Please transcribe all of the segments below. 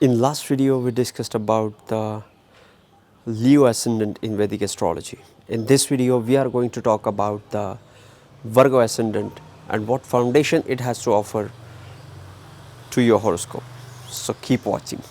In last video, we discussed about the Leo Ascendant in Vedic astrology. In this video, we are going to talk about the Virgo Ascendant and what foundation it has to offer to your horoscope. So keep watching.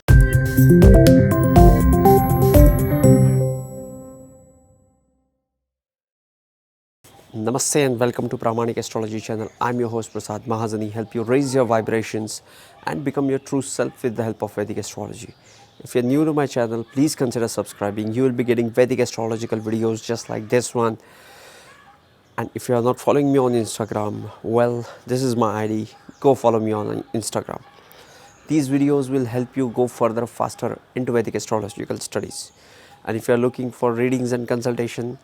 Namaste and welcome to Pramanik Astrology channel. I'm your host Prasad Mahazani, help you raise your vibrations and become your true self with the help of Vedic astrology. If you're new to my channel, please consider subscribing. You will be getting Vedic astrological videos just like this one. And if you are not following me on Instagram, well, this is my ID. Go follow me on Instagram. These videos will help you go further, faster into Vedic astrological studies. And if you are looking for readings and consultation,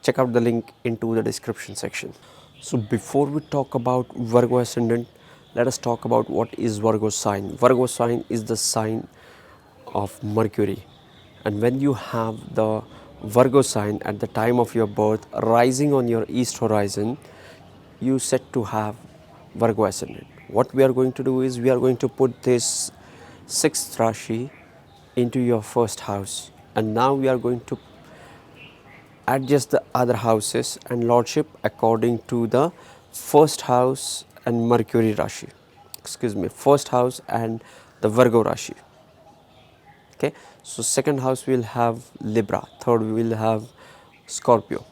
check out the link into the description section. So before we talk about Virgo Ascendant, let us talk about what is Virgo sign. Virgo sign is the sign of Mercury. And when you have the Virgo sign at the time of your birth rising on your east horizon, you set to have Virgo Ascendant. What we are going to do is we are going to put this sixth Rashi into your first house, and now we are going to adjust the other houses and lordship according to the first house and Mercury Rashi. First house and the Virgo Rashi. Okay, so second house will have Libra, third we will have Scorpio,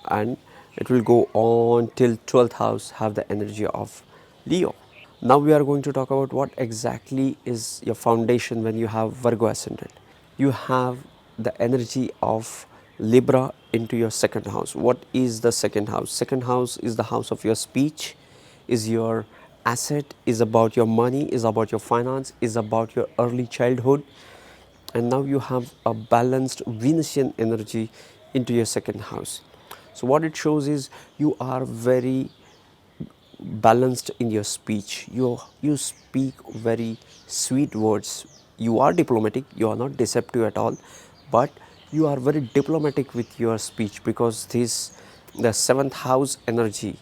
and it will go on till 12th house have the energy of Leo. Now we are going to talk about what exactly is your foundation when you have Virgo Ascendant. You have the energy of Libra into your second house. What is the second house? Second house is the house of your speech, is your asset, is about your money, is about your finance, is about your early childhood. And now you have a balanced Venusian energy into your second house. So what it shows is you are very balanced in your speech. You speak very sweet words. You are diplomatic, you are not deceptive at all, but you are very diplomatic with your speech because the seventh house energy.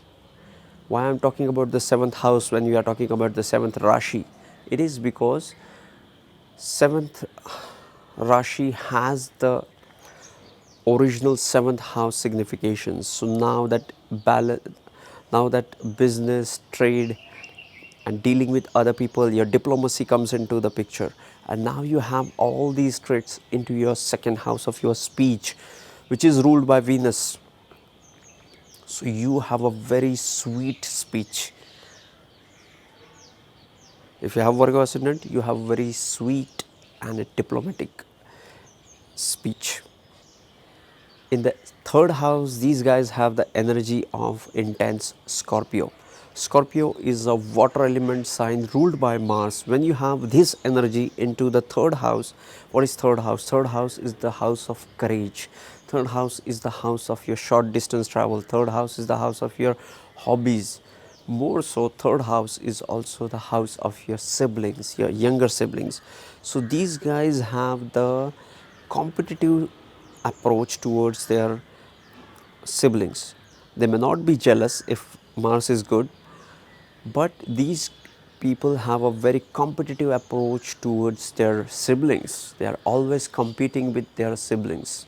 Why I'm talking about the seventh house when we are talking about the seventh Rashi? It is because seventh Rashi has the original seventh house significations. So now that business, trade, and dealing with other people, your diplomacy comes into the picture, and now you have all these traits into your second house of your speech, which is ruled by Venus. So you have a very sweet speech. If you have Virgo Ascendant, you have very sweet and a diplomatic speech. In the third house, these guys have the energy of intense Scorpio. Scorpio is a water element sign ruled by Mars. When you have this energy into the third house, what is third house? Third house is the house of courage. Third house is the house of your short distance travel. Third house is the house of your hobbies. More so, third house is also the house of your siblings, your younger siblings. So these guys have the competitive approach towards their siblings. They may not be jealous if Mars is good, but these people have a very competitive approach towards their siblings. They are always competing with their siblings.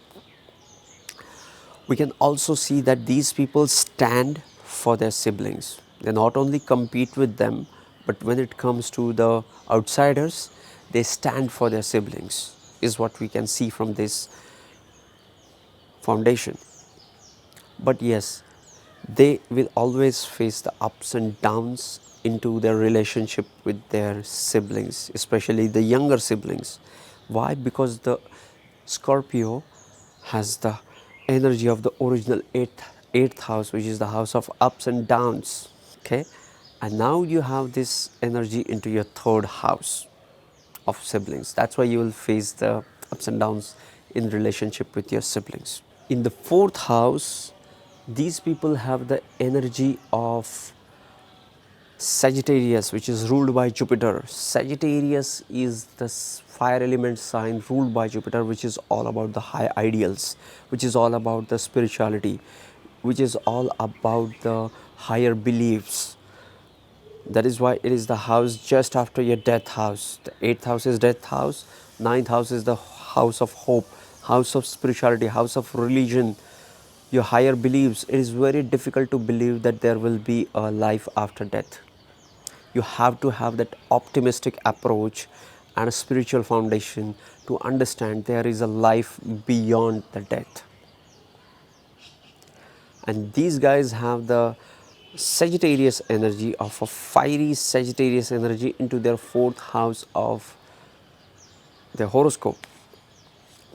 We can also see that these people stand for their siblings. They not only compete with them, but when it comes to the outsiders, they stand for their siblings, is what we can see from this foundation. But yes, they will always face the ups and downs into their relationship with their siblings, especially the younger siblings. Why? Because the Scorpio has the energy of the original eighth house, which is the house of ups and downs. Okay, and now you have this energy into your third house of siblings. That's why you will face the ups and downs in relationship with your siblings. In the fourth house, these people have the energy of Sagittarius, which is ruled by Jupiter. Sagittarius is the fire element sign ruled by Jupiter, which is all about the high ideals, which is all about the spirituality, which is all about the higher beliefs. That is why it is the house just after your death house. The 8th house is death house, 9th house is the house of hope, house of spirituality, house of religion, your higher beliefs. It is very difficult to believe that there will be a life after death. You have to have that optimistic approach and a spiritual foundation to understand there is a life beyond the death. And these guys have the Sagittarius energy of a fiery Sagittarius energy into their 4th house of their horoscope.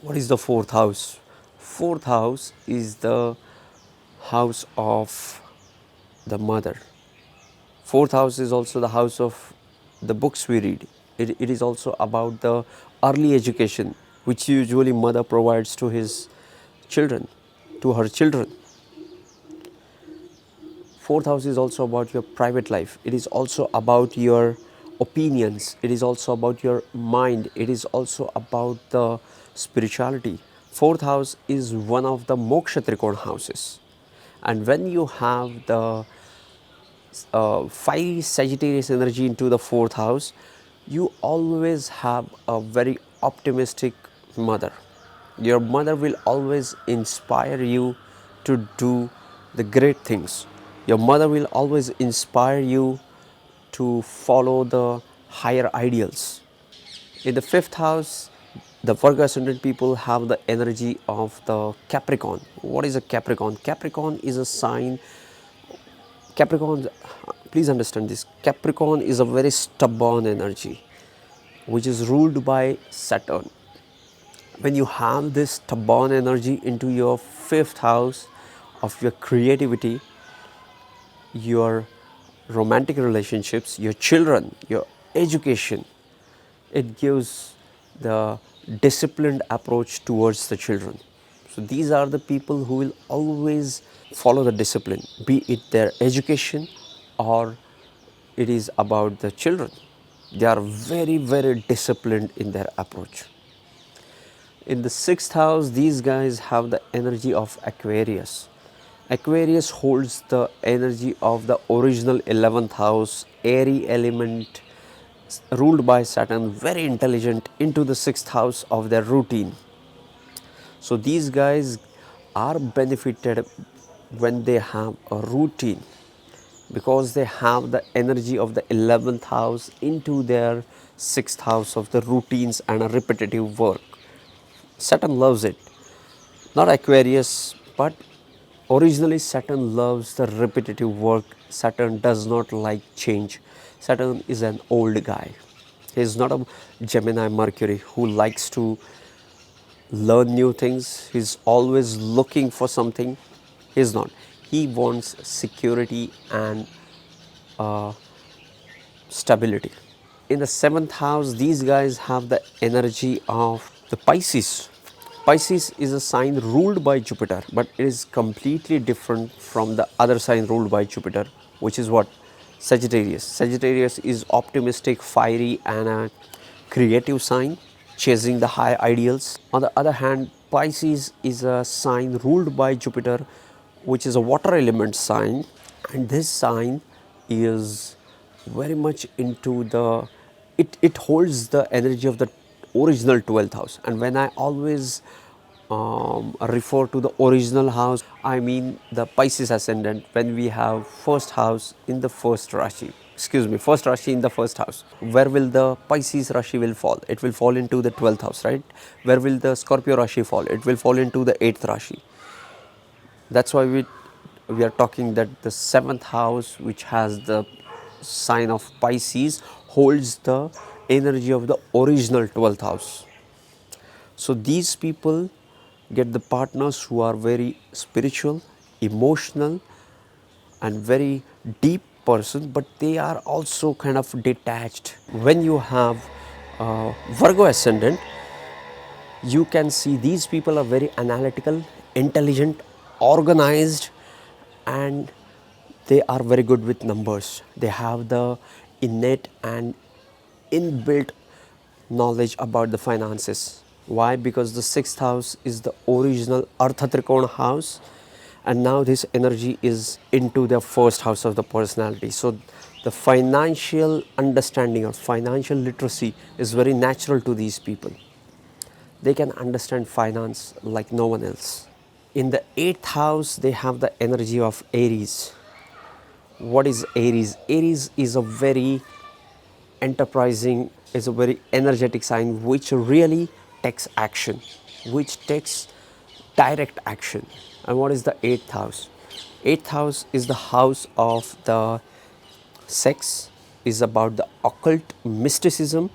What is the 4th house? 4th house is the house of the mother. 4th house is also the house of the books we read. It is also about the early education which usually mother provides to his children, to her children. 4th house is also about your private life. It is also about your opinions. It is also about your mind. It is also about the spirituality. 4th house is one of the moksha trikona houses. And when you have the 5 Sagittarius energy into the 4th house, you always have a very optimistic mother. Your mother will always inspire you to do the great things. Your mother will always inspire you to follow the higher ideals. In the 5th house, the Virgo Ascendant people have the energy of the Capricorn. What is a Capricorn? Capricorn is a sign. Capricorn, please understand this. Capricorn is a very stubborn energy which is ruled by Saturn. When you have this stubborn energy into your 5th house of your creativity, your romantic relationships, your children, your education, it gives the disciplined approach towards the children. So these are the people who will always follow the discipline, be it their education or it is about the children. They are very, very disciplined in their approach. In the 6th house, these guys have the energy of Aquarius. Aquarius holds the energy of the original 11th house, airy element ruled by Saturn, very intelligent, into the 6th house of their routine. So these guys are benefited when they have a routine because they have the energy of the 11th house into their 6th house of the routines and a repetitive work. Saturn loves it. Not Aquarius, but originally Saturn loves the repetitive work. Saturn does not like change. Saturn is an old guy. He is not a Gemini Mercury who likes to learn new things. He is always looking for something. He is not. He wants security and stability. In the 7th house, these guys have the energy of the Pisces. Pisces is a sign ruled by Jupiter, but it is completely different from the other sign ruled by Jupiter, which is what? Sagittarius. Sagittarius is optimistic, fiery, and a creative sign, chasing the high ideals. On the other hand, Pisces is a sign ruled by Jupiter, which is a water element sign, and this sign is very much into the, it holds the energy of the original 12th house. And when I always refer to the original house, I mean the Pisces ascendant. When we have first house in the first Rashi, first Rashi in the first house, where will the Pisces Rashi will fall? It will fall into the 12th house, right? Where will the Scorpio Rashi fall? It will fall into the 8th Rashi. That's why we are talking that the 7th house, which has the sign of Pisces, holds the energy of the original 12th house. So these people get the partners who are very spiritual, emotional, and very deep person, but they are also kind of detached. When you have Virgo ascendant, you can see these people are very analytical, intelligent, organized, and they are very good with numbers. They have the innate and inbuilt knowledge about the finances. Why? Because the 6th house is the original Artha Trikona house, and now this energy is into the first house of the personality. So The financial understanding or financial literacy is very natural to these people. They can understand finance like no one else. In the 8th house, they have the energy of Aries. What is Aries? Aries is a very enterprising, is a very energetic sign which really takes action, which takes direct action. And what is the 8th house? 8th house is the house of the sex, is about the occult mysticism,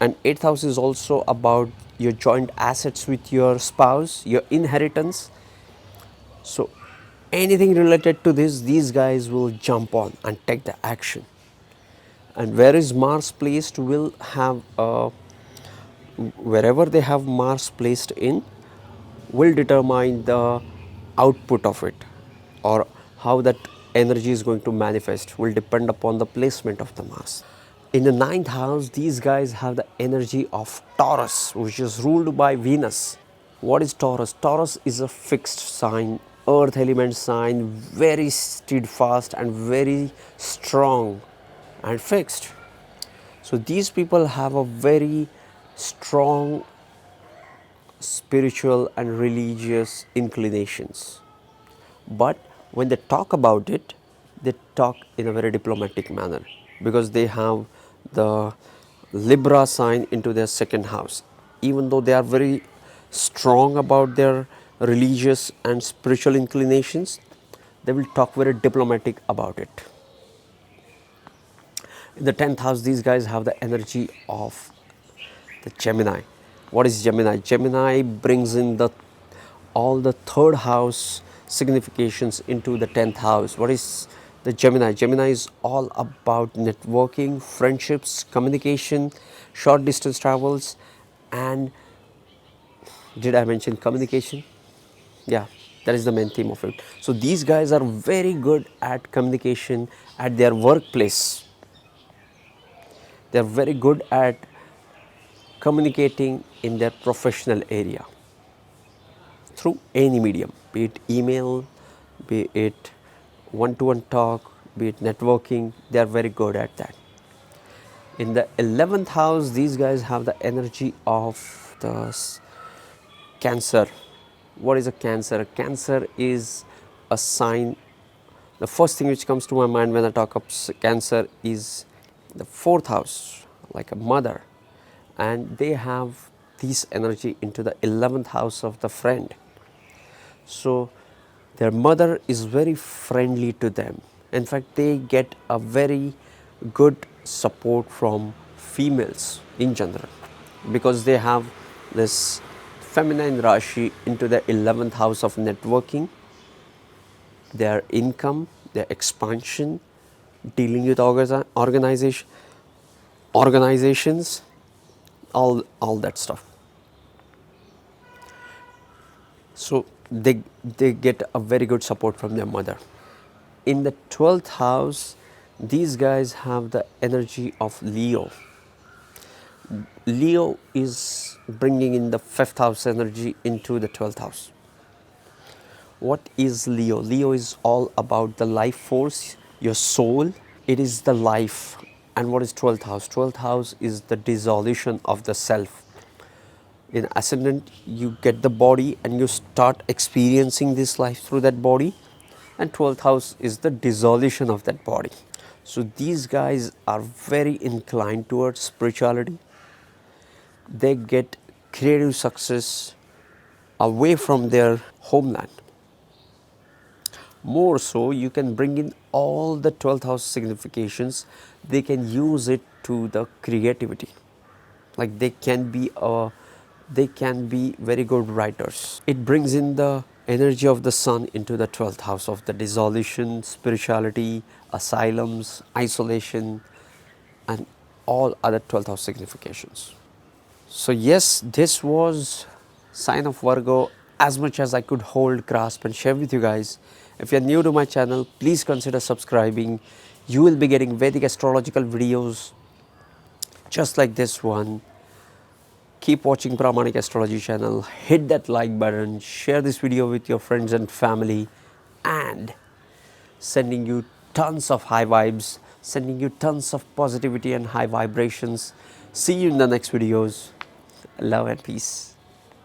and 8th house is also about your joint assets with your spouse, your inheritance. So anything related to this, these guys will jump on and take the action. And where is Mars placed will have wherever they have Mars placed in will determine the output of it, or how that energy is going to manifest will depend upon the placement of the Mars. In the 9th house, these guys have the energy of Taurus, which is ruled by Venus. What is Taurus? Taurus is a fixed sign, earth element sign, very steadfast and very strong and fixed. So these people have a very strong spiritual and religious inclinations. But when they talk about it, they talk in a very diplomatic manner, because they have the Libra sign into their 2nd house. Even though they are very strong about their religious and spiritual inclinations, they will talk very diplomatic about it. In the 10th house, these guys have the energy of the Gemini. What is Gemini? Gemini brings in all the 3rd house significations into the 10th house. What is the Gemini? Gemini is all about networking, friendships, communication, short distance travels, and did I mention communication? Yeah, that is the main theme of it. So these guys are very good at communication at their workplace. They are very good at communicating in their professional area through any medium, be it email, be it one-to-one talk, be it networking. They are very good at that. In the 11th house, these guys have the energy of the Cancer. What is a Cancer? Cancer is a sign. The first thing which comes to my mind when I talk of Cancer is the 4th house, like a mother, and they have this energy into the 11th house of the friend. So their mother is very friendly to them. In fact, they get a very good support from females in general, because they have this feminine Rashi into the 11th house of networking, their income, their expansion, dealing with organizations, all that stuff. So they get a very good support from their mother. In the 12th house, these guys have the energy of Leo. Leo is bringing in the 5th house energy into the 12th house. What is Leo? Leo is all about the life force, your soul. It is the life. And what is 12th house? 12th house is the dissolution of the self. In Ascendant, you get the body and you start experiencing this life through that body. And 12th house is the dissolution of that body. So these guys are very inclined towards spirituality. They get creative success away from their homeland. More so, you can bring in all the 12th house significations. They can use it to the creativity. Like they can be very good writers. It brings in the energy of the sun into the 12th house of the dissolution, spirituality, asylums, isolation, and all other 12th house significations. So yes, this was sign of Virgo as much as I could hold, grasp and share with you guys. If you are new to my channel, please consider subscribing. You will be getting Vedic astrological videos just like this one. Keep watching Pramanik Astrology channel, hit that like button, share this video with your friends and family, and sending you tons of high vibes. sending you tons of positivity and high vibrations. See you in the next videos. Love and peace.